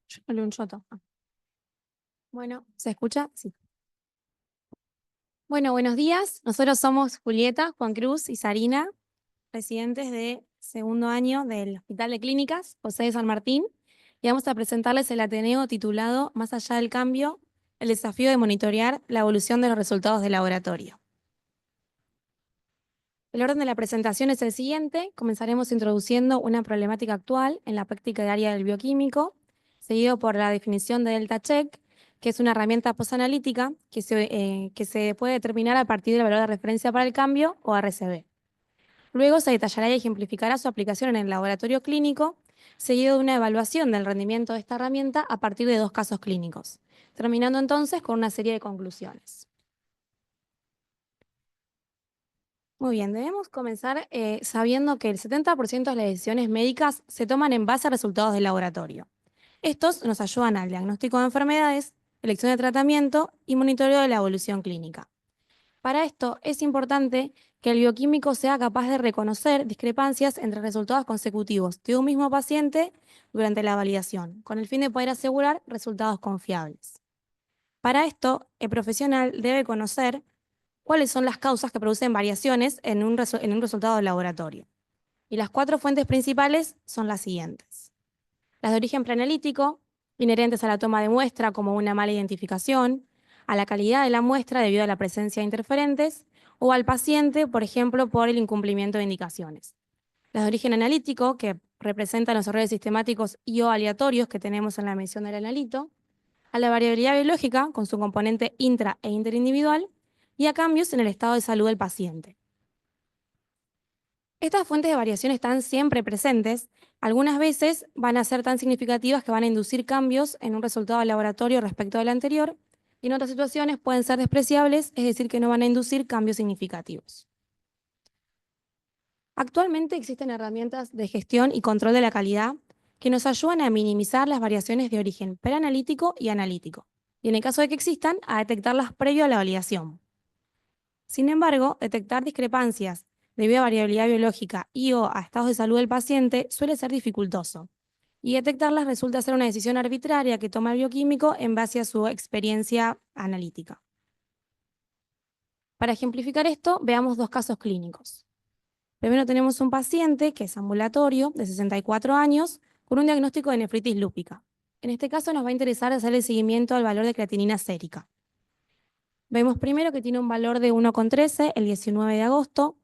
Yo no leo un choto. Bueno, ¿se escucha? Sí. Bueno, buenos días. Nosotros somos Julieta, Juan Cruz y Sarina, residentes de segundo año del Hospital de Clínicas José de San Martín, y vamos a presentarles el Ateneo titulado Más allá del cambio, el desafío de monitorear la evolución de los resultados del laboratorio. El orden de la presentación es el siguiente. Comenzaremos introduciendo una problemática actual en la práctica diaria del bioquímico, seguido por la definición de Delta Check, que es una herramienta posanalítica que se puede determinar a partir del valor de referencia para el cambio o RCB. Luego se detallará y ejemplificará su aplicación en el laboratorio clínico, seguido de una evaluación del rendimiento de esta herramienta a partir de 2 casos clínicos, terminando entonces con una serie de conclusiones. Muy bien, debemos comenzar sabiendo que el 70% de las decisiones médicas se toman en base a resultados del laboratorio. Estos nos ayudan al diagnóstico de enfermedades, elección de tratamiento y monitoreo de la evolución clínica. Para esto es importante que el bioquímico sea capaz de reconocer discrepancias entre resultados consecutivos de un mismo paciente durante la validación, con el fin de poder asegurar resultados confiables. Para esto, el profesional debe conocer cuáles son las causas que producen variaciones en un resultado del laboratorio. Y las 4 fuentes principales son las siguientes: las de origen preanalítico, inherentes a la toma de muestra como una mala identificación, a la calidad de la muestra debido a la presencia de interferentes, o al paciente, por ejemplo, por el incumplimiento de indicaciones. Las de origen analítico, que representan los errores sistemáticos y o aleatorios que tenemos en la medición del analito, a la variabilidad biológica, con su componente intra e interindividual, y a cambios en el estado de salud del paciente. Estas fuentes de variación están siempre presentes. Algunas veces van a ser tan significativas que van a inducir cambios en un resultado del laboratorio respecto del anterior, y en otras situaciones pueden ser despreciables, es decir, que no van a inducir cambios significativos. Actualmente existen herramientas de gestión y control de la calidad que nos ayudan a minimizar las variaciones de origen preanalítico y analítico, y en el caso de que existan, a detectarlas previo a la validación. Sin embargo, detectar discrepancias debido a variabilidad biológica y o a estados de salud del paciente suele ser dificultoso, y detectarlas resulta ser una decisión arbitraria que toma el bioquímico en base a su experiencia analítica. Para ejemplificar esto, veamos 2 casos clínicos. Primero tenemos un paciente que es ambulatorio, de 64 años, con un diagnóstico de nefritis lúpica. En este caso nos va a interesar hacer el seguimiento al valor de creatinina sérica. Vemos primero que tiene un valor de 1,13 el 19 de agosto,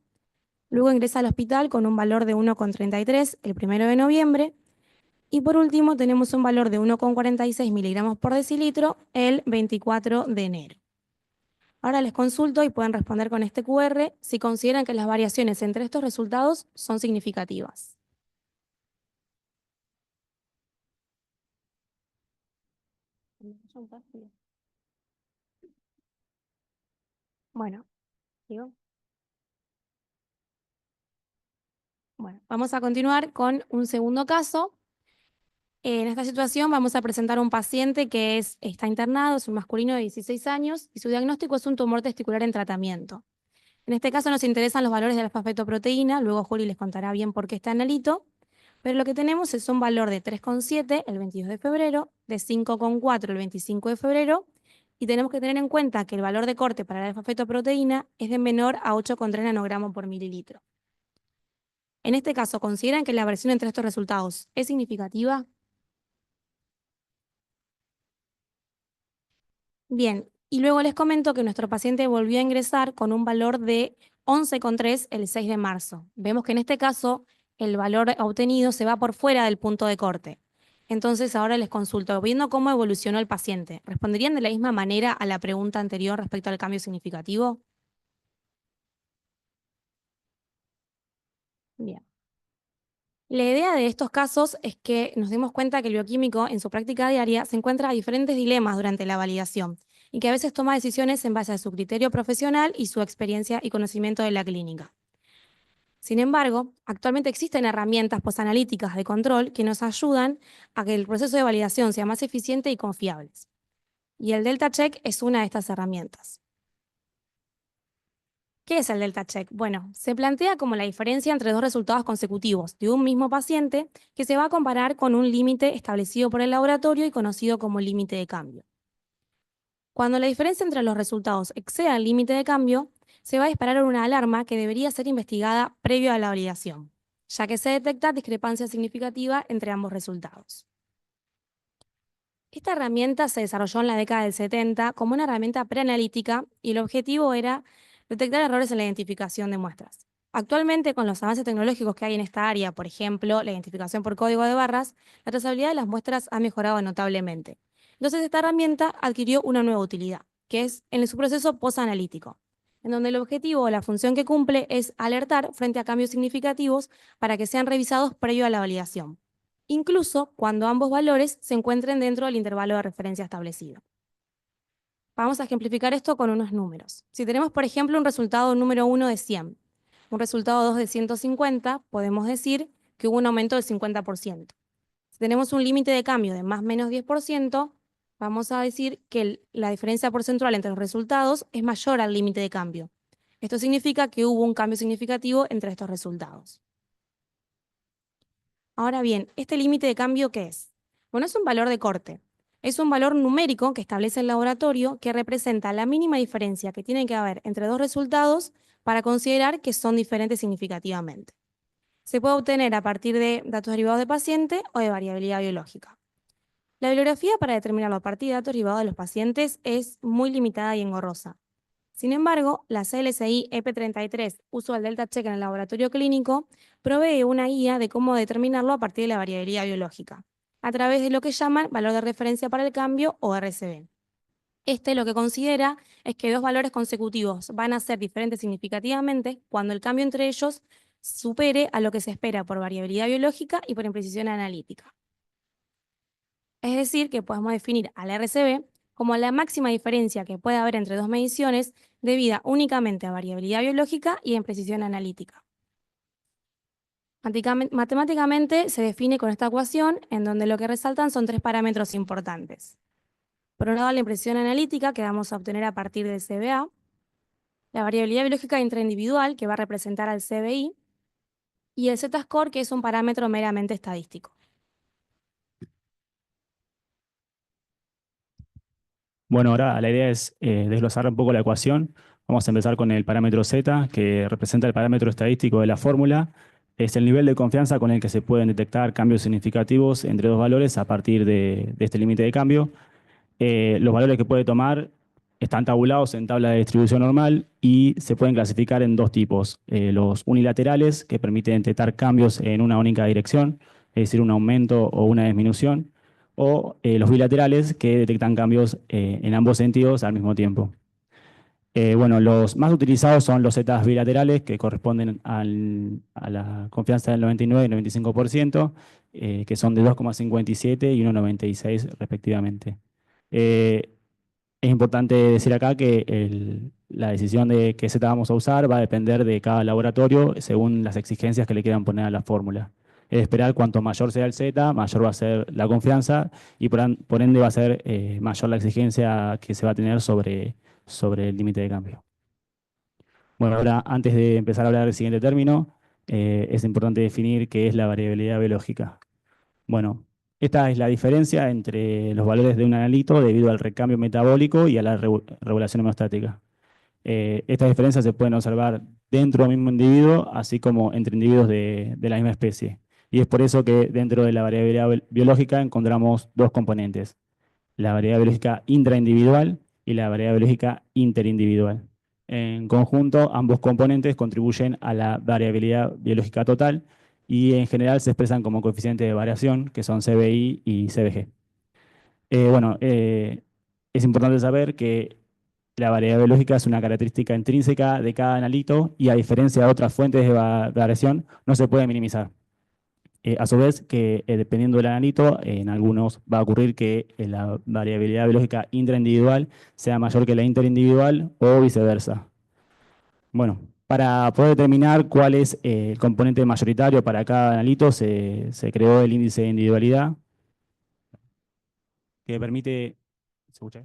luego ingresa al hospital con un valor de 1,33 el 1 de noviembre, y por último tenemos un valor de 1,46 miligramos por decilitro el 24 de enero. Ahora les consulto y pueden responder con este QR si consideran que las variaciones entre estos resultados son significativas. Bueno, digo. Bueno, vamos a continuar con un segundo caso. En esta situación vamos a presentar a un paciente que está internado, es un masculino de 16 años y su diagnóstico es un tumor testicular en tratamiento. En este caso nos interesan los valores de la alfa-fetoproteína, luego Juli les contará bien por qué está analito, pero lo que tenemos es un valor de 3,7 el 22 de febrero, de 5,4 el 25 de febrero, y tenemos que tener en cuenta que el valor de corte para la alfa-fetoproteína es de menor a 8,3 nanogramos por mililitro. En este caso, ¿consideran que la variación entre estos resultados es significativa? Bien, y luego les comento que nuestro paciente volvió a ingresar con un valor de 11,3 el 6 de marzo. Vemos que en este caso el valor obtenido se va por fuera del punto de corte. Entonces ahora les consulto, viendo cómo evolucionó el paciente, ¿responderían de la misma manera a la pregunta anterior respecto al cambio significativo? Bien. La idea de estos casos es que nos demos cuenta que el bioquímico en su práctica diaria se encuentra a diferentes dilemas durante la validación y que a veces toma decisiones en base a su criterio profesional y su experiencia y conocimiento de la clínica. Sin embargo, actualmente existen herramientas posanalíticas de control que nos ayudan a que el proceso de validación sea más eficiente y confiable. Y el Delta Check es una de estas herramientas. ¿Qué es el delta check? Bueno, se plantea como la diferencia entre dos resultados consecutivos de un mismo paciente que se va a comparar con un límite establecido por el laboratorio y conocido como límite de cambio. Cuando la diferencia entre los resultados exceda el límite de cambio, se va a disparar una alarma que debería ser investigada previo a la validación, ya que se detecta discrepancia significativa entre ambos resultados. Esta herramienta se desarrolló en la década del 70 como una herramienta preanalítica y el objetivo era detectar errores en la identificación de muestras. Actualmente, con los avances tecnológicos que hay en esta área, por ejemplo, la identificación por código de barras, la trazabilidad de las muestras ha mejorado notablemente. Entonces, esta herramienta adquirió una nueva utilidad, que es en su proceso posanalítico, en donde el objetivo o la función que cumple es alertar frente a cambios significativos para que sean revisados previo a la validación, incluso cuando ambos valores se encuentren dentro del intervalo de referencia establecido. Vamos a ejemplificar esto con unos números. Si tenemos, por ejemplo, un resultado número 1 de 100, un resultado 2 de 150, podemos decir que hubo un aumento del 50%. Si tenemos un límite de cambio de más o menos 10%, vamos a decir que la diferencia porcentual entre los resultados es mayor al límite de cambio. Esto significa que hubo un cambio significativo entre estos resultados. Ahora bien, ¿este límite de cambio qué es? Bueno, es un valor de corte. Es un valor numérico que establece el laboratorio que representa la mínima diferencia que tiene que haber entre dos resultados para considerar que son diferentes significativamente. Se puede obtener a partir de datos derivados de paciente o de variabilidad biológica. La bibliografía para determinarlo a partir de datos derivados de los pacientes es muy limitada y engorrosa. Sin embargo, la CLSI EP33, uso del delta check en el laboratorio clínico, provee una guía de cómo determinarlo a partir de la variabilidad biológica, a través de lo que llaman valor de referencia para el cambio o RCB. Este lo que considera es que dos valores consecutivos van a ser diferentes significativamente cuando el cambio entre ellos supere a lo que se espera por variabilidad biológica y por imprecisión analítica. Es decir, que podemos definir al RCB como la máxima diferencia que puede haber entre dos mediciones debida únicamente a variabilidad biológica y imprecisión analítica. Matemáticamente se define con esta ecuación en donde lo que resaltan son tres parámetros importantes. Por un lado, la imprecisión analítica que vamos a obtener a partir del CBA, la variabilidad biológica intraindividual que va a representar al CBI y el Z-score que es un parámetro meramente estadístico. Bueno, ahora la idea es desglosar un poco la ecuación. Vamos a empezar con el parámetro Z, que representa el parámetro estadístico de la fórmula. Es el nivel de confianza con el que se pueden detectar cambios significativos entre dos valores a partir de este límite de cambio. Los valores que puede tomar están tabulados en tabla de distribución normal y se pueden clasificar en dos tipos. Los unilaterales, que permiten detectar cambios en una única dirección, es decir, un aumento o una disminución, o los bilaterales, que detectan cambios en ambos sentidos al mismo tiempo. Bueno, los más utilizados son los zetas bilaterales, que corresponden a la confianza del 99 y 95%, que son de 2,57 y 1,96 respectivamente. Eh, es importante decir acá que la decisión de qué Z vamos a usar va a depender de cada laboratorio según las exigencias que le quieran poner a la fórmula. Es de esperar cuanto mayor sea el Z, mayor va a ser la confianza y por ende va a ser mayor la exigencia que se va a tener sobre el límite de cambio. Bueno, ahora antes de empezar a hablar del siguiente término, es importante definir qué es la variabilidad biológica. Bueno, esta es la diferencia entre los valores de un analito debido al recambio metabólico y a la regulación hemostática. Estas diferencias se pueden observar dentro del mismo individuo, así como entre individuos de la misma especie. Y es por eso que dentro de la variabilidad biológica encontramos dos componentes, la variabilidad biológica intraindividual y la variabilidad biológica interindividual. En conjunto, ambos componentes contribuyen a la variabilidad biológica total y en general se expresan como coeficientes de variación, que son CBI y CBG. Bueno, es importante saber que la variabilidad biológica es una característica intrínseca de cada analito y a diferencia de otras fuentes de variación, no se puede minimizar. A su vez, que dependiendo del analito, en algunos va a ocurrir que la variabilidad biológica intraindividual sea mayor que la interindividual o viceversa. Bueno, para poder determinar cuál es el componente mayoritario para cada analito, se creó el índice de individualidad, que permite... ¿Se escucha?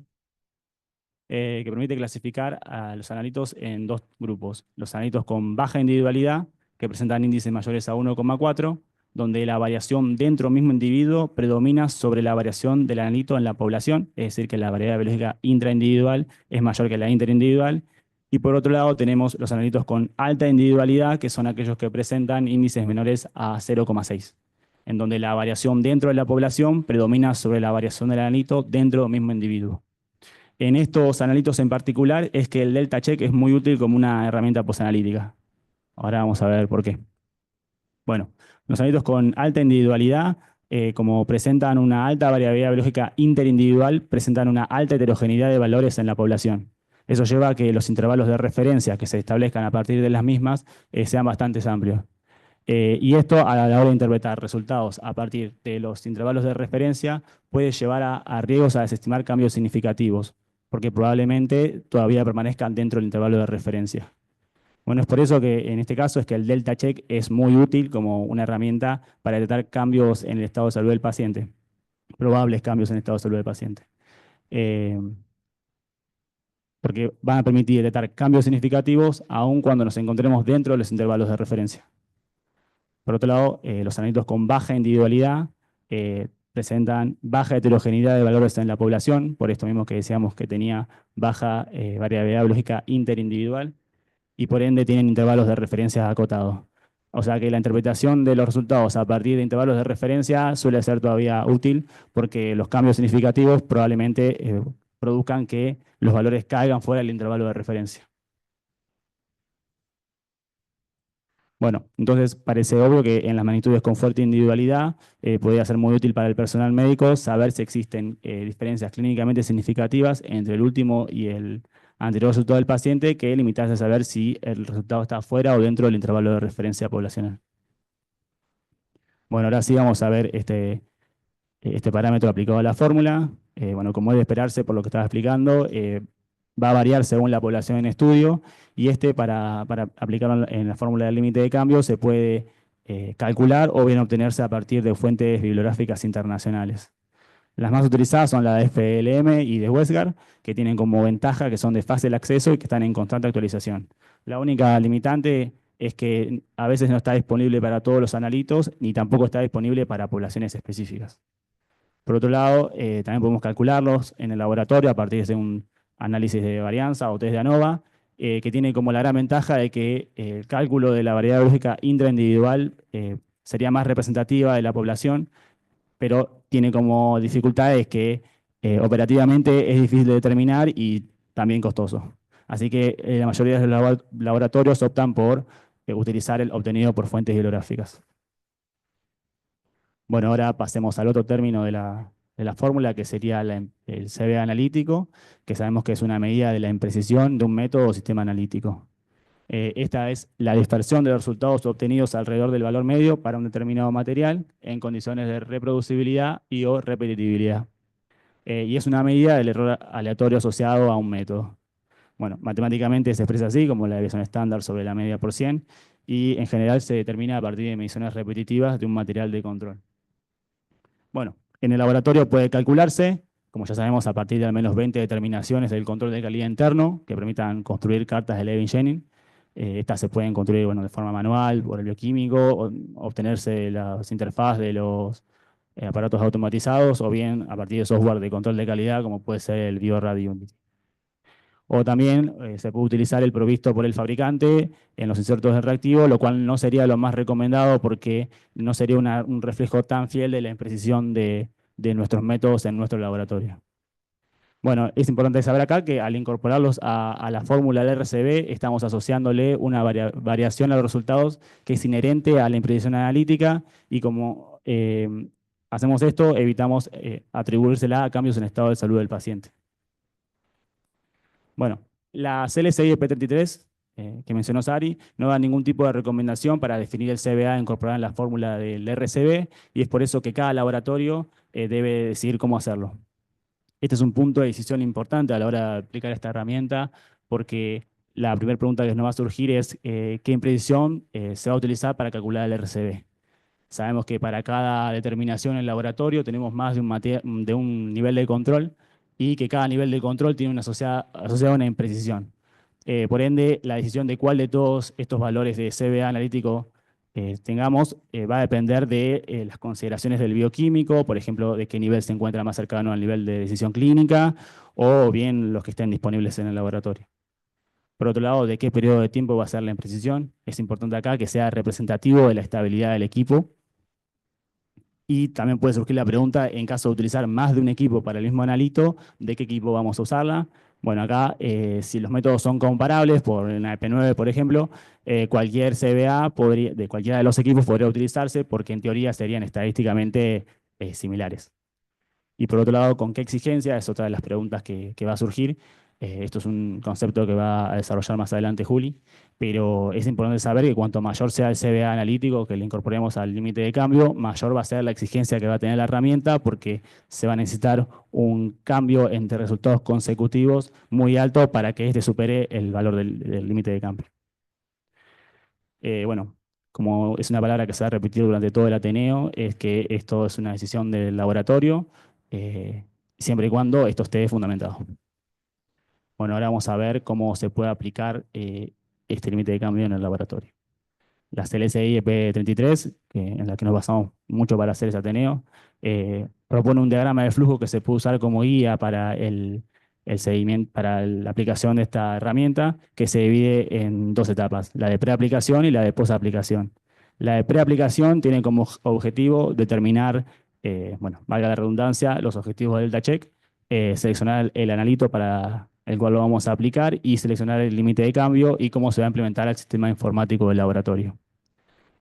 que permite clasificar a los analitos en dos grupos. Los analitos con baja individualidad, que presentan índices mayores a 1,4, donde la variación dentro del mismo individuo predomina sobre la variación del analito en la población, es decir, que la variabilidad biológica intraindividual es mayor que la interindividual. Y por otro lado tenemos los analitos con alta individualidad, que son aquellos que presentan índices menores a 0,6, en donde la variación dentro de la población predomina sobre la variación del analito dentro del mismo individuo. En estos analitos en particular es que el delta check es muy útil como una herramienta posanalítica. Ahora vamos a ver por qué. Bueno, los analitos con alta individualidad, como presentan una alta variabilidad biológica interindividual, presentan una alta heterogeneidad de valores en la población. Eso lleva a que los intervalos de referencia que se establezcan a partir de las mismas sean bastante amplios. Y esto a la hora de interpretar resultados a partir de los intervalos de referencia puede llevar a riesgos a desestimar cambios significativos, porque probablemente todavía permanezcan dentro del intervalo de referencia. Bueno, es por eso que en este caso es que el delta check es muy útil como una herramienta para detectar cambios en el estado de salud del paciente, probables cambios en el estado de salud del paciente. Eh, Porque van a permitir detectar cambios significativos aun cuando nos encontremos dentro de los intervalos de referencia. Por otro lado, los analitos con baja individualidad presentan baja heterogeneidad de valores en la población, por esto mismo que decíamos que tenía baja variabilidad biológica interindividual, y por ende tienen intervalos de referencia acotados. O sea que la interpretación de los resultados a partir de intervalos de referencia suele ser todavía útil porque los cambios significativos probablemente produzcan que los valores caigan fuera del intervalo de referencia. Bueno, entonces parece obvio que en las magnitudes con fuerte individualidad podría ser muy útil para el personal médico saber si existen diferencias clínicamente significativas entre el último y el anterior resultado del paciente que limitarse a saber si el resultado está fuera o dentro del intervalo de referencia poblacional. Bueno, ahora sí vamos a ver este parámetro aplicado a la fórmula. Bueno, como es de esperarse por lo que estaba explicando, va a variar según la población en estudio y para aplicarlo en la fórmula del límite de cambio se puede calcular o bien obtenerse a partir de fuentes bibliográficas internacionales. Las más utilizadas son la de FLM y de Westgard, que tienen como ventaja que son de fácil acceso y que están en constante actualización. La única limitante es que a veces no está disponible para todos los analitos ni tampoco está disponible para poblaciones específicas. Por otro lado, también podemos calcularlos en el laboratorio a partir de un análisis de varianza o test de ANOVA, que tiene como la gran ventaja de que el cálculo de la variabilidad biológica intraindividual sería más representativa de la población, pero tiene como dificultades que operativamente es difícil de determinar y también costoso. Así que la mayoría de los laboratorios optan por utilizar el obtenido por fuentes bibliográficas. Bueno, ahora pasemos al otro término de la fórmula, que sería el CB analítico, que sabemos que es una medida de la imprecisión de un método o sistema analítico. Esta es la dispersión de los resultados obtenidos alrededor del valor medio para un determinado material en condiciones de reproducibilidad y o repetitividad. Y es una medida del error aleatorio asociado a un método. Bueno, matemáticamente se expresa así, como la desviación estándar sobre la media por 100, y en general se determina a partir de mediciones repetitivas de un material de control. Bueno, en el laboratorio puede calcularse, como ya sabemos, a partir de al menos 20 determinaciones del control de calidad interno que permitan construir cartas de Levin-Jennings. Estas se pueden construir de forma manual, por el bioquímico, o obtenerse las interfaces de los aparatos automatizados, o bien a partir de software de control de calidad, como puede ser el BioRad Unity. O también se puede utilizar el provisto por el fabricante en los insertos de reactivo, lo cual no sería lo más recomendado porque no sería un reflejo tan fiel de la imprecisión de nuestros métodos en nuestro laboratorio. Bueno, es importante saber acá que al incorporarlos a la fórmula del RCB estamos asociándole una variación a los resultados que es inherente a la imprecisión analítica y como hacemos esto evitamos atribuírsela a cambios en el estado de salud del paciente. Bueno, la CLCI de P33, que mencionó Sari, no da ningún tipo de recomendación para definir el CBA incorporado en la fórmula del RCB y es por eso que cada laboratorio debe decidir cómo hacerlo. Este es un punto de decisión importante a la hora de aplicar esta herramienta porque la primera pregunta que nos va a surgir es qué imprecisión se va a utilizar para calcular el RCB. Sabemos que para cada determinación en el laboratorio tenemos más de un nivel de control y que cada nivel de control tiene asociada una imprecisión. Por ende, la decisión de cuál de todos estos valores de CBA analítico tengamos va a depender de las consideraciones del bioquímico, por ejemplo, de qué nivel se encuentra más cercano al nivel de decisión clínica o bien los que estén disponibles en el laboratorio. Por otro lado, de qué periodo de tiempo va a ser la imprecisión. Es importante acá que sea representativo de la estabilidad del equipo. Y también puede surgir la pregunta, en caso de utilizar más de un equipo para el mismo analito, ¿de qué equipo vamos a usarla? Bueno, acá, si los métodos son comparables, por una EP9, por ejemplo, cualquier CBA de cualquiera de los equipos podría utilizarse porque en teoría serían estadísticamente similares. Y por otro lado, ¿con qué exigencia? Es otra de las preguntas que va a surgir. Esto es un concepto que va a desarrollar más adelante Juli, pero es importante saber que cuanto mayor sea el CBA analítico que le incorporemos al límite de cambio, mayor va a ser la exigencia que va a tener la herramienta porque se va a necesitar un cambio entre resultados consecutivos muy alto para que éste supere el valor del límite de cambio. Bueno, como es una palabra que se va a repetir durante todo el Ateneo, es que esto es una decisión del laboratorio, eh, siempre y cuando esto esté fundamentado. Bueno, ahora vamos a ver cómo se puede aplicar este límite de cambio en el laboratorio. La CLSI EP33, en la que nos basamos mucho para hacer ese Ateneo, propone un diagrama de flujo que se puede usar como guía para el seguimiento, para la aplicación de esta herramienta, que se divide en dos etapas, la de preaplicación y la de posaplicación. La de preaplicación tiene como objetivo determinar, bueno, valga la redundancia, los objetivos del delta check, seleccionar el analito para el cual lo vamos a aplicar y seleccionar el límite de cambio y cómo se va a implementar el sistema informático del laboratorio.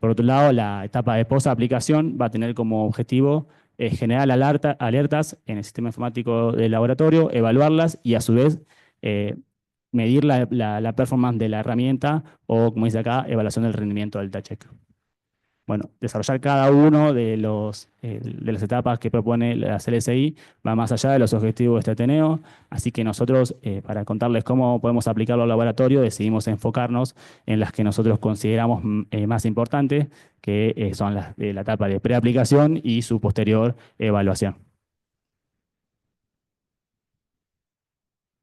Por otro lado, la etapa de post-aplicación va a tener como objetivo generar alertas en el sistema informático del laboratorio, evaluarlas y a su vez medir la performance de la herramienta o, como dice acá, evaluación del rendimiento del check. Bueno, desarrollar cada uno de las etapas que propone la CLSI va más allá de los objetivos de este Ateneo, así que nosotros, para contarles cómo podemos aplicarlo al laboratorio, decidimos enfocarnos en las que nosotros consideramos más importantes, que son las de la etapa de preaplicación y su posterior evaluación.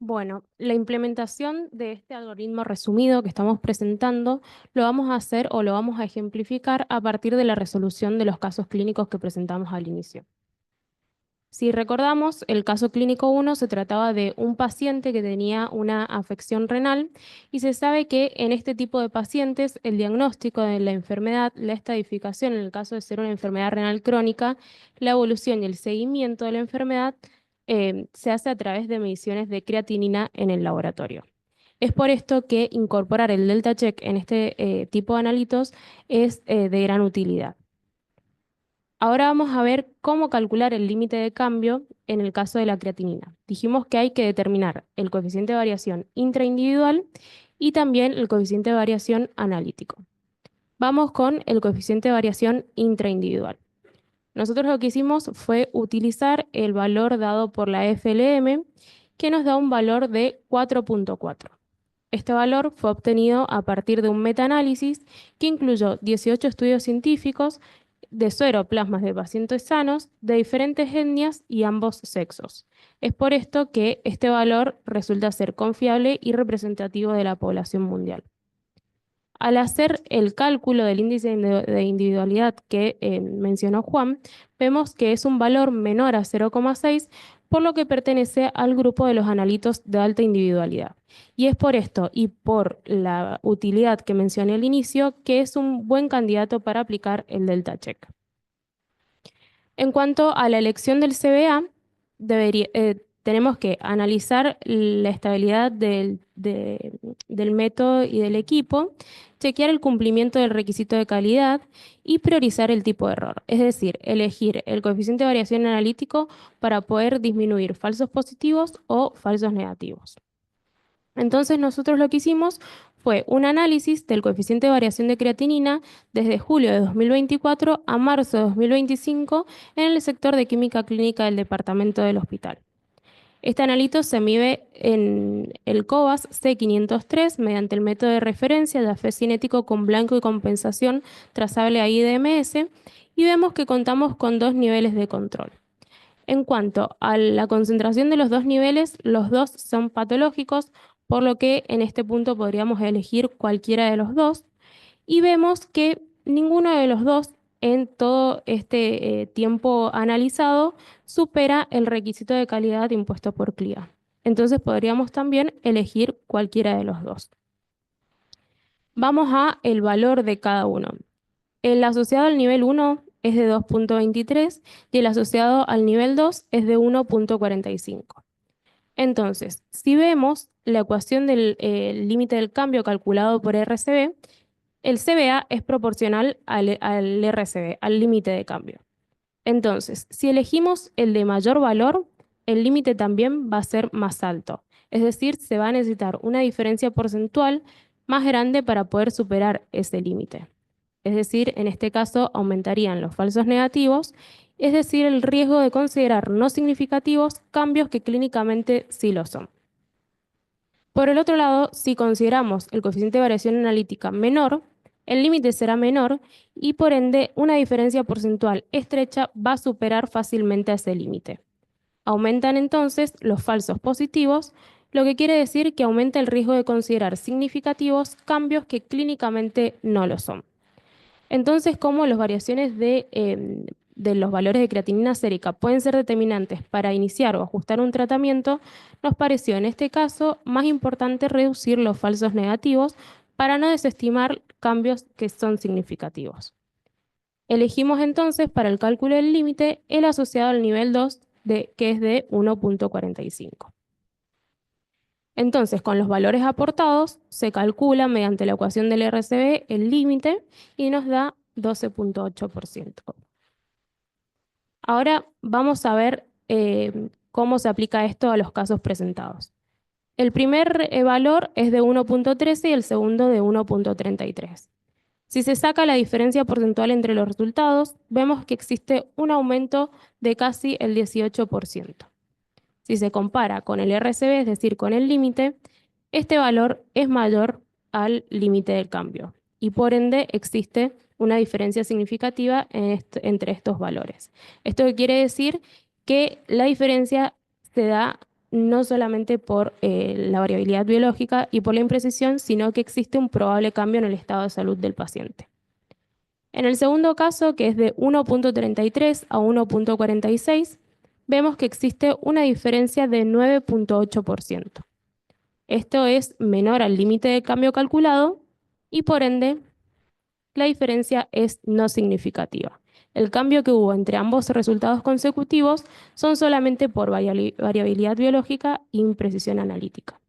Bueno, la implementación de este algoritmo resumido que estamos presentando lo vamos a hacer o lo vamos a ejemplificar a partir de la resolución de los casos clínicos que presentamos al inicio. Si recordamos, el caso clínico 1 se trataba de un paciente que tenía una afección renal y se sabe que en este tipo de pacientes el diagnóstico de la enfermedad, la estadificación en el caso de ser una enfermedad renal crónica, la evolución y el seguimiento de la enfermedad se hace a través de mediciones de creatinina en el laboratorio. Es por esto que incorporar el delta check en este tipo de analitos es de gran utilidad. Ahora vamos a ver cómo calcular el límite de cambio en el caso de la creatinina. Dijimos que hay que determinar el coeficiente de variación intraindividual y también el coeficiente de variación analítico. Vamos con el coeficiente de variación intraindividual. Nosotros lo que hicimos fue utilizar el valor dado por la FLM, que nos da un valor de 4.4. Este valor fue obtenido a partir de un metaanálisis que incluyó 18 estudios científicos de sueroplasmas de pacientes sanos de diferentes etnias y ambos sexos. Es por esto que este valor resulta ser confiable y representativo de la población mundial. Al hacer el cálculo del índice de individualidad que mencionó Juan, vemos que es un valor menor a 0,6, por lo que pertenece al grupo de los analitos de alta individualidad. Y es por esto y por la utilidad que mencioné al inicio que es un buen candidato para aplicar el delta check. En cuanto a la elección del CBA, tenemos que analizar la estabilidad del método y del equipo, chequear el cumplimiento del requisito de calidad y priorizar el tipo de error, es decir, elegir el coeficiente de variación analítico para poder disminuir falsos positivos o falsos negativos. Entonces nosotros lo que hicimos fue un análisis del coeficiente de variación de creatinina desde julio de 2024 a marzo de 2025 en el sector de química clínica del departamento del hospital. Este analito se mide en el COBAS C503 mediante el método de referencia de AFE cinético con blanco y compensación trazable a IDMS y vemos que contamos con dos niveles de control. En cuanto a la concentración de los dos niveles, los dos son patológicos, por lo que en este punto podríamos elegir cualquiera de los dos. Y vemos que ninguno de los dos en todo este tiempo analizado supera el requisito de calidad impuesto por CLIA. Entonces podríamos también elegir cualquiera de los dos. Vamos a el valor de cada uno. El asociado al nivel 1 es de 2.23 y el asociado al nivel 2 es de 1.45. Entonces, si vemos la ecuación del límite del cambio calculado por RCB, el CBA es proporcional al RCB, al límite de cambio. Entonces, si elegimos el de mayor valor, el límite también va a ser más alto. Es decir, se va a necesitar una diferencia porcentual más grande para poder superar ese límite. Es decir, en este caso aumentarían los falsos negativos, es decir, el riesgo de considerar no significativos cambios que clínicamente sí lo son. Por el otro lado, si consideramos el coeficiente de variación analítica menor, el límite será menor y por ende una diferencia porcentual estrecha va a superar fácilmente a ese límite. Aumentan entonces los falsos positivos, lo que quiere decir que aumenta el riesgo de considerar significativos cambios que clínicamente no lo son. Entonces, ¿cómo las variaciones de los valores de creatinina sérica pueden ser determinantes para iniciar o ajustar un tratamiento? Nos pareció en este caso más importante reducir los falsos negativos para no desestimar cambios que son significativos. Elegimos entonces para el cálculo del límite el asociado al nivel 2, que es de 1.45. Entonces, con los valores aportados, se calcula mediante la ecuación del RCB el límite y nos da 12.8%. Ahora vamos a ver cómo se aplica esto a los casos presentados. El primer valor es de 1.13 y el segundo de 1.33. Si se saca la diferencia porcentual entre los resultados, vemos que existe un aumento de casi el 18%. Si se compara con el RCB, es decir, con el límite, este valor es mayor al límite del cambio y por ende existe una diferencia significativa entre estos valores. Esto quiere decir que la diferencia se da no solamente por la variabilidad biológica y por la imprecisión, sino que existe un probable cambio en el estado de salud del paciente. En el segundo caso, que es de 1.33 a 1.46, vemos que existe una diferencia de 9.8%. Esto es menor al límite de cambio calculado y por ende la diferencia es no significativa. El cambio que hubo entre ambos resultados consecutivos son solamente por variabilidad biológica e imprecisión analítica.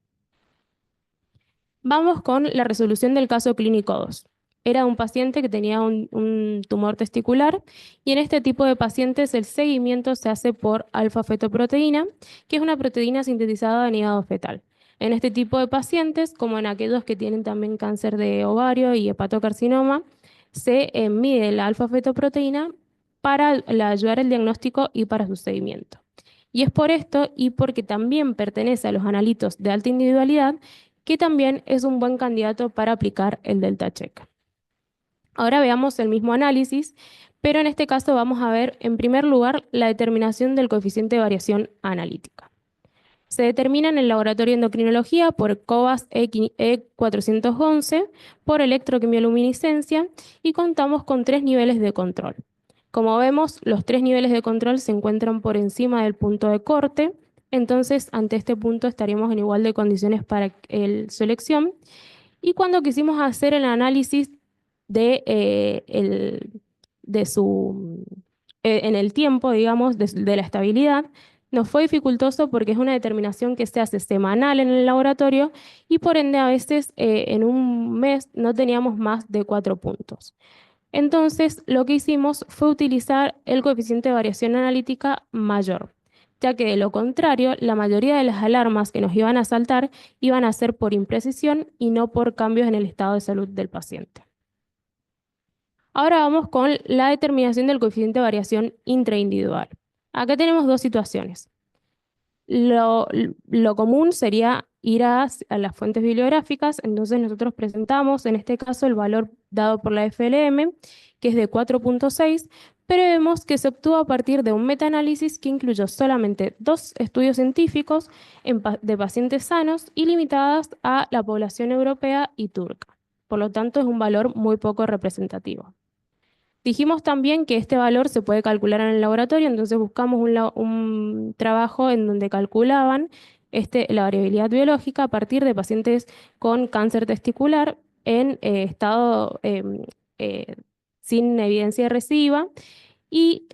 Vamos con la resolución del caso clínico 2. Era un paciente que tenía un tumor testicular y en este tipo de pacientes el seguimiento se hace por alfa-fetoproteína, que es una proteína sintetizada en hígado fetal. En este tipo de pacientes, como en aquellos que tienen también cáncer de ovario y hepatocarcinoma, se mide la alfa-fetoproteína para ayudar al diagnóstico y para su seguimiento. Y es por esto y porque también pertenece a los analitos de alta individualidad que también es un buen candidato para aplicar el delta check. Ahora veamos el mismo análisis, pero en este caso vamos a ver en primer lugar la determinación del coeficiente de variación analítica. Se determina en el laboratorio de endocrinología por cobas E411, por electroquimioluminiscencia y contamos con 3 niveles de control. Como vemos, los 3 niveles de control se encuentran por encima del punto de corte, entonces ante este punto estaríamos en igual de condiciones para su elección. Y cuando quisimos hacer el análisis en el tiempo, digamos, de la estabilidad, nos fue dificultoso porque es una determinación que se hace semanal en el laboratorio y por ende a veces en un mes no teníamos más de 4 puntos. Entonces lo que hicimos fue utilizar el coeficiente de variación analítica mayor, ya que de lo contrario la mayoría de las alarmas que nos iban a saltar iban a ser por imprecisión y no por cambios en el estado de salud del paciente. Ahora vamos con la determinación del coeficiente de variación intraindividual. Acá tenemos dos situaciones. Lo común sería ir a las fuentes bibliográficas, entonces nosotros presentamos en este caso el valor dado por la FLM, que es de 4.6, pero vemos que se obtuvo a partir de un metaanálisis que incluyó solamente 2 estudios científicos de pacientes sanos y limitadas a la población europea y turca. Por lo tanto, es un valor muy poco representativo. Dijimos también que este valor se puede calcular en el laboratorio, entonces buscamos un trabajo en donde calculaban la variabilidad biológica a partir de pacientes con cáncer testicular en estado sin evidencia recidiva y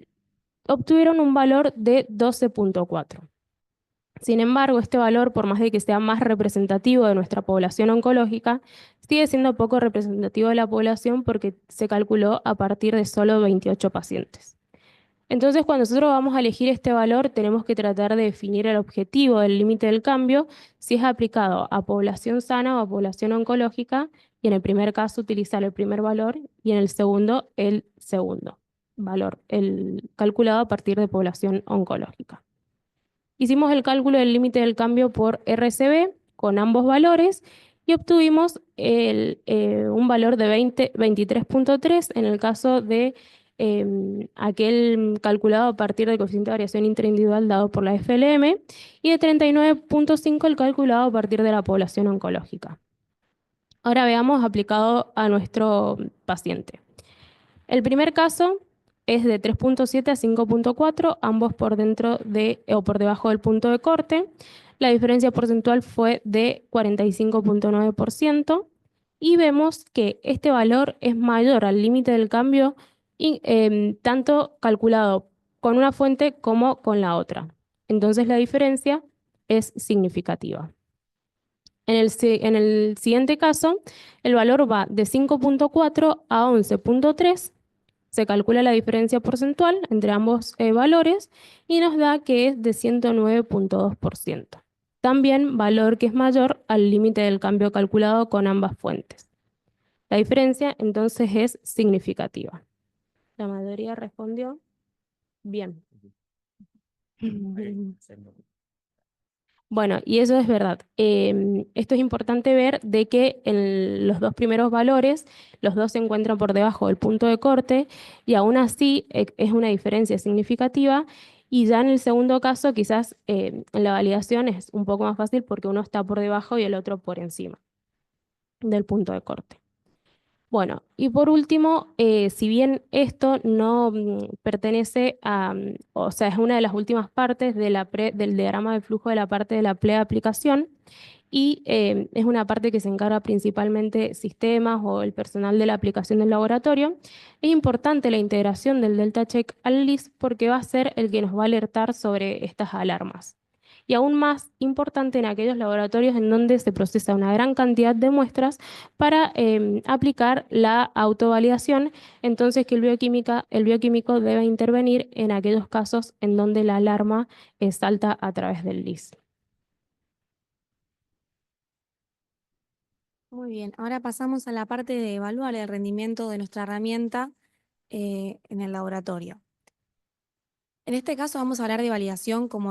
obtuvieron un valor de 12.4. Sin embargo, este valor, por más de que sea más representativo de nuestra población oncológica, sigue siendo poco representativo de la población porque se calculó a partir de solo 28 pacientes. Entonces, cuando nosotros vamos a elegir este valor, tenemos que tratar de definir el objetivo del límite del cambio, si es aplicado a población sana o a población oncológica, y en el primer caso utilizar el primer valor y en el segundo el segundo valor, el calculado a partir de población oncológica. Hicimos el cálculo del límite del cambio por RCB con ambos valores y obtuvimos un valor de 23.3 en el caso de aquel calculado a partir del coeficiente de variación intraindividual dado por la FLM y de 39.5 el calculado a partir de la población oncológica. Ahora veamos aplicado a nuestro paciente. El primer caso es de 3.7 a 5.4, ambos por dentro o por debajo del punto de corte. La diferencia porcentual fue de 45.9% y vemos que este valor es mayor al límite del cambio tanto calculado con una fuente como con la otra. Entonces la diferencia es significativa. En el siguiente caso, el valor va de 5.4 a 11.3. Se calcula la diferencia porcentual entre ambos valores y nos da que es de 109.2%. También valor que es mayor al límite del cambio calculado con ambas fuentes. La diferencia entonces es significativa. La mayoría respondió bien. Bueno, y eso es verdad. Esto es importante ver de que en los dos primeros valores, los dos se encuentran por debajo del punto de corte y aún así es una diferencia significativa. Y ya en el segundo caso, quizás en la validación es un poco más fácil porque uno está por debajo y el otro por encima del punto de corte. Bueno, y por último, si bien esto no pertenece a, o sea, es una de las últimas partes de del diagrama de flujo de la parte de la aplicación y es una parte que se encarga principalmente sistemas o el personal de la aplicación del laboratorio, es importante la integración del delta check al LIS porque va a ser el que nos va a alertar sobre estas alarmas. Y aún más importante en aquellos laboratorios en donde se procesa una gran cantidad de muestras para aplicar la autovalidación, entonces que el bioquímico debe intervenir en aquellos casos en donde la alarma salta a través del LIS. Muy bien, ahora pasamos a la parte de evaluar el rendimiento de nuestra herramienta en el laboratorio. En este caso vamos a hablar de validación como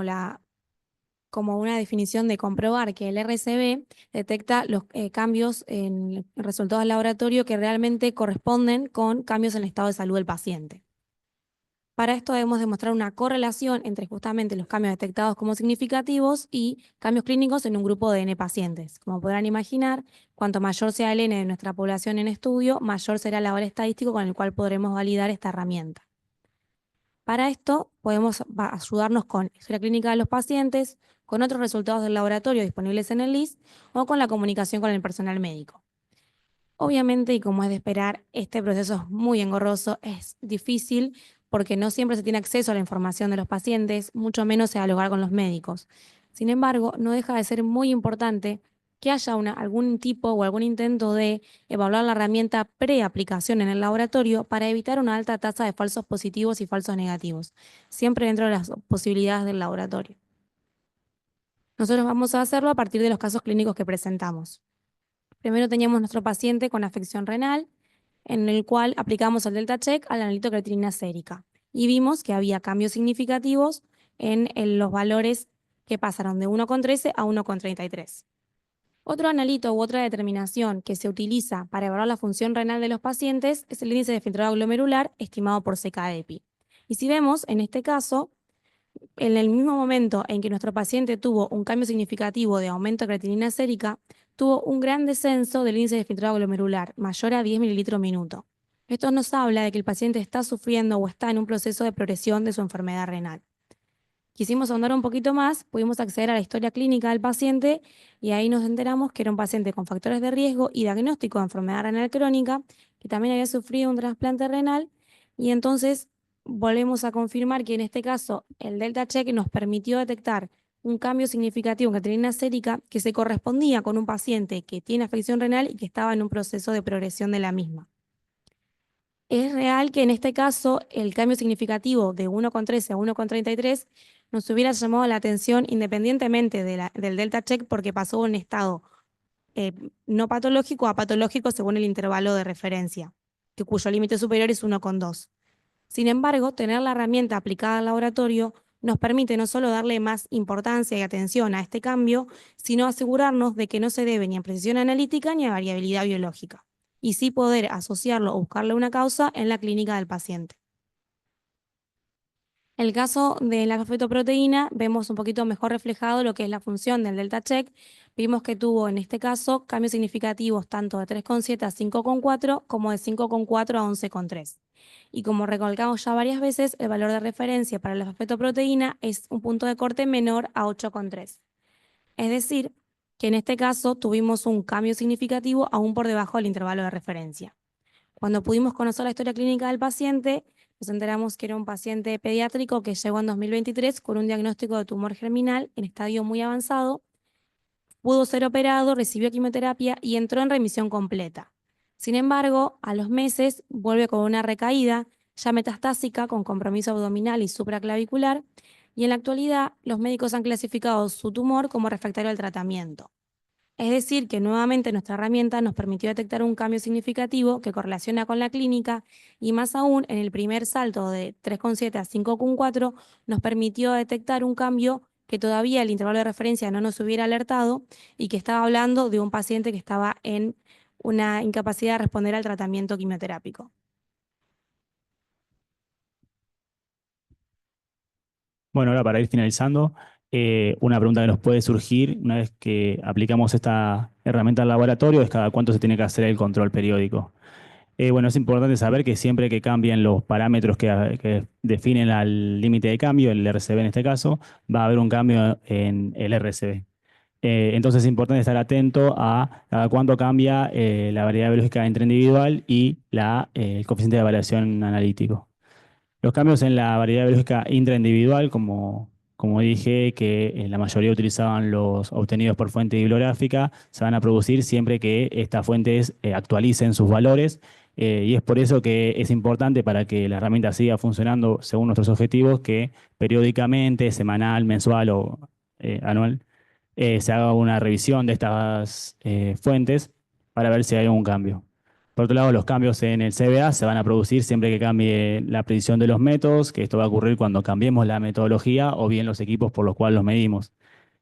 una definición de comprobar que el RCB detecta los cambios en resultados del laboratorio que realmente corresponden con cambios en el estado de salud del paciente. Para esto debemos demostrar una correlación entre justamente los cambios detectados como significativos y cambios clínicos en un grupo de N pacientes. Como podrán imaginar, cuanto mayor sea el N de nuestra población en estudio, mayor será el valor estadístico con el cual podremos validar esta herramienta. Para esto podemos ayudarnos con historia clínica de los pacientes, con otros resultados del laboratorio disponibles en el LIS o con la comunicación con el personal médico. Obviamente, y como es de esperar, este proceso es muy engorroso, es difícil porque no siempre se tiene acceso a la información de los pacientes, mucho menos a dialogar con los médicos. Sin embargo, no deja de ser muy importante que haya algún tipo o algún intento de evaluar la herramienta pre-aplicación en el laboratorio para evitar una alta tasa de falsos positivos y falsos negativos, siempre dentro de las posibilidades del laboratorio. Nosotros vamos a hacerlo a partir de los casos clínicos que presentamos. Primero teníamos nuestro paciente con afección renal, en el cual aplicamos el delta check a la nitocreatinina sérica y vimos que había cambios significativos en los valores que pasaron de 1,13 a 1,33. Otro analito u otra determinación que se utiliza para evaluar la función renal de los pacientes es el índice de filtrado glomerular estimado por CKEPI. Y si vemos, en este caso, en el mismo momento en que nuestro paciente tuvo un cambio significativo de aumento de creatinina sérica, tuvo un gran descenso del índice de filtrado glomerular, mayor a 10 mililitros minuto. Esto nos habla de que el paciente está sufriendo o está en un proceso de progresión de su enfermedad renal. Quisimos ahondar un poquito más, pudimos acceder a la historia clínica del paciente y ahí nos enteramos que era un paciente con factores de riesgo y diagnóstico de enfermedad renal crónica, que también había sufrido un trasplante renal, y entonces volvemos a confirmar que en este caso el Delta Check nos permitió detectar un cambio significativo en creatinina sérica que se correspondía con un paciente que tiene afección renal y que estaba en un proceso de progresión de la misma. Es real que en este caso el cambio significativo de 1,13 a 1,33 nos hubiera llamado la atención independientemente del Delta Check, porque pasó de un estado no patológico a patológico según el intervalo de referencia, cuyo límite superior es 1,2. Sin embargo, tener la herramienta aplicada al laboratorio nos permite no solo darle más importancia y atención a este cambio, sino asegurarnos de que no se debe ni a precisión analítica ni a variabilidad biológica, y sí poder asociarlo o buscarle una causa en la clínica del paciente. En el caso de la fetoproteína, vemos un poquito mejor reflejado lo que es la función del Delta Check. Vimos que tuvo en este caso cambios significativos tanto de 3,7 a 5,4 como de 5,4 a 11,3. Y como recalcamos ya varias veces, el valor de referencia para la fetoproteína es un punto de corte menor a 8,3. Es decir, que en este caso tuvimos un cambio significativo aún por debajo del intervalo de referencia. Cuando pudimos conocer la historia clínica del paciente, nos enteramos que era un paciente pediátrico que llegó en 2023 con un diagnóstico de tumor germinal en estadio muy avanzado, pudo ser operado, recibió quimioterapia y entró en remisión completa. Sin embargo, a los meses vuelve con una recaída ya metastásica con compromiso abdominal y supraclavicular, y en la actualidad los médicos han clasificado su tumor como refractario al tratamiento. Es decir, que nuevamente nuestra herramienta nos permitió detectar un cambio significativo que correlaciona con la clínica, y más aún en el primer salto de 3,7 a 5,4 nos permitió detectar un cambio que todavía el intervalo de referencia no nos hubiera alertado, y que estaba hablando de un paciente que estaba en una incapacidad de responder al tratamiento quimioterápico. Bueno, ahora para ir finalizando, una pregunta que nos puede surgir una vez que aplicamos esta herramienta al laboratorio es cada cuánto se tiene que hacer el control periódico. Bueno, es importante saber que siempre que cambien los parámetros que definen al límite de cambio, el RCB en este caso, va a haber un cambio en el RCB. Entonces es importante estar atento a cada cuánto cambia la variabilidad biológica entre individual y el coeficiente de variación analítico. Los cambios en la variedad biológica intraindividual, como dije, que la mayoría utilizaban los obtenidos por fuente bibliográfica, se van a producir siempre que estas fuentes actualicen sus valores, y es por eso que es importante para que la herramienta siga funcionando según nuestros objetivos, que periódicamente, semanal, mensual o anual, se haga una revisión de estas fuentes para ver si hay algún cambio. Por otro lado, los cambios en el CBA se van a producir siempre que cambie la precisión de los métodos, que esto va a ocurrir cuando cambiemos la metodología o bien los equipos por los cuales los medimos.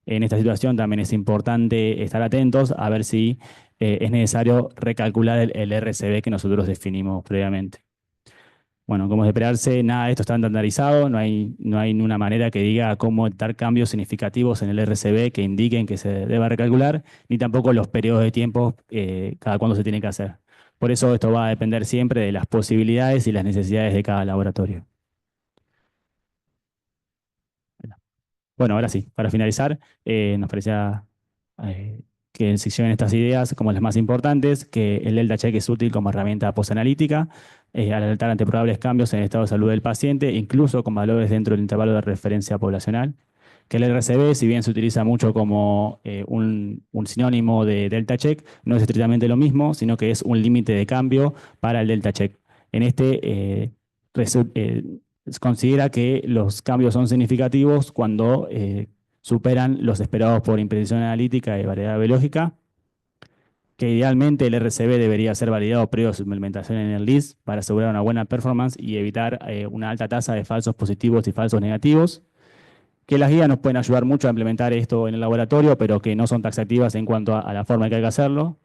En esta situación también es importante estar atentos a ver si es necesario recalcular el RCB que nosotros definimos previamente. Bueno, como es de esperarse, nada de esto está estandarizado, no hay una manera que diga cómo dar cambios significativos en el RCB que indiquen que se deba recalcular, ni tampoco los periodos de tiempo cada cuándo se tiene que hacer. Por eso esto va a depender siempre de las posibilidades y las necesidades de cada laboratorio. Bueno, ahora sí, para finalizar, nos parecía que se lleven estas ideas como las más importantes, que el Delta Check es útil como herramienta postanalítica al alertar ante probables cambios en el estado de salud del paciente, incluso con valores dentro del intervalo de referencia poblacional. Que el RCB, si bien se utiliza mucho como un sinónimo de Delta Check, no es estrictamente lo mismo, sino que es un límite de cambio para el Delta Check. En este se considera que los cambios son significativos cuando superan los esperados por imprecisión analítica y variedad biológica, que idealmente el RCB debería ser validado previo a su implementación en el LIS para asegurar una buena performance y evitar una alta tasa de falsos positivos y falsos negativos, que las guías nos pueden ayudar mucho a implementar esto en el laboratorio, pero que no son taxativas en cuanto a la forma en que hay que hacerlo,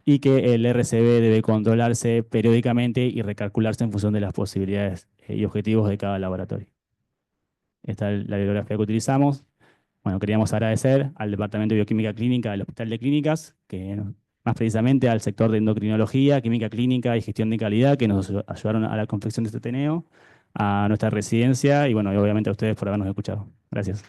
y que el RCB debe controlarse periódicamente y recalcularse en función de las posibilidades y objetivos de cada laboratorio. Esta es la bibliografía que utilizamos. Bueno, queríamos agradecer al Departamento de Bioquímica Clínica del Hospital de Clínicas, más precisamente al sector de endocrinología, química clínica y gestión de calidad, que nos ayudaron a la confección de este Teneo, a nuestra residencia y bueno, y obviamente a ustedes por habernos escuchado. Gracias.